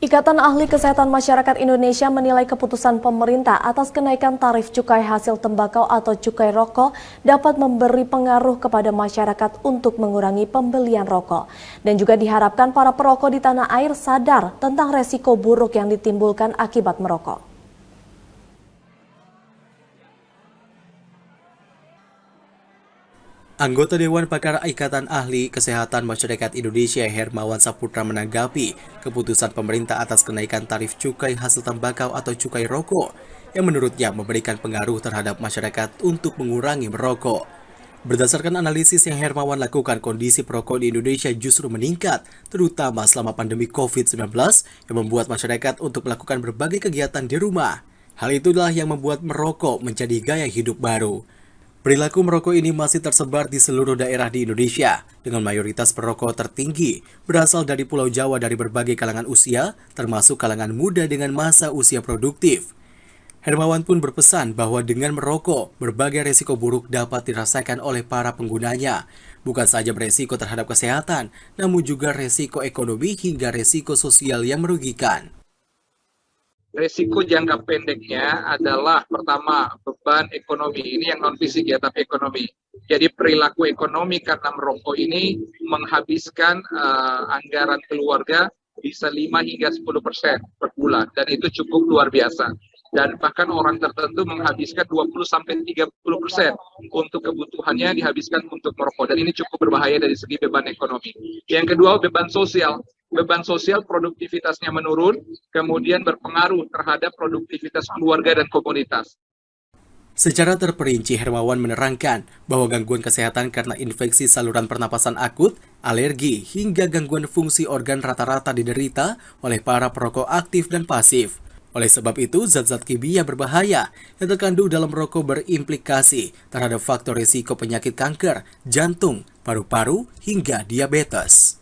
Ikatan Ahli Kesehatan Masyarakat Indonesia menilai keputusan pemerintah atas kenaikan tarif cukai hasil tembakau atau cukai rokok dapat memberi pengaruh kepada masyarakat untuk mengurangi pembelian rokok. Dan juga diharapkan para perokok di tanah air sadar tentang resiko buruk yang ditimbulkan akibat merokok. Anggota Dewan Pakar Ikatan Ahli Kesehatan Masyarakat Indonesia Hermawan Saputra menanggapi keputusan pemerintah atas kenaikan tarif cukai hasil tembakau atau cukai rokok yang menurutnya memberikan pengaruh terhadap masyarakat untuk mengurangi merokok. Berdasarkan analisis yang Hermawan lakukan, kondisi perokok di Indonesia justru meningkat, terutama selama pandemi COVID-19 yang membuat masyarakat untuk melakukan berbagai kegiatan di rumah. Hal itulah yang membuat merokok menjadi gaya hidup baru. Perilaku merokok ini masih tersebar di seluruh daerah di Indonesia, dengan mayoritas perokok tertinggi berasal dari Pulau Jawa dari berbagai kalangan usia, termasuk kalangan muda dengan masa usia produktif. Hermawan pun berpesan bahwa dengan merokok, berbagai resiko buruk dapat dirasakan oleh para penggunanya. Bukan saja beresiko terhadap kesehatan, namun juga resiko ekonomi hingga resiko sosial yang merugikan. Resiko jangka pendeknya adalah pertama beban ekonomi, ini yang non fisik ya tapi ekonomi. Jadi perilaku ekonomi karena merokok ini menghabiskan anggaran keluarga bisa 5 hingga 10% per bulan dan itu cukup luar biasa. Dan bahkan orang tertentu menghabiskan 20-30% untuk kebutuhannya dihabiskan untuk merokok dan ini cukup berbahaya dari segi beban ekonomi. Yang kedua beban sosial. Beban sosial produktivitasnya menurun, kemudian berpengaruh terhadap produktivitas keluarga dan komunitas. Secara terperinci, Hermawan menerangkan bahwa gangguan kesehatan karena infeksi saluran pernapasan akut, alergi, hingga gangguan fungsi organ rata-rata diderita oleh para perokok aktif dan pasif. Oleh sebab itu, zat-zat kimia berbahaya yang terkandung dalam rokok berimplikasi terhadap faktor risiko penyakit kanker, jantung, paru-paru, hingga diabetes.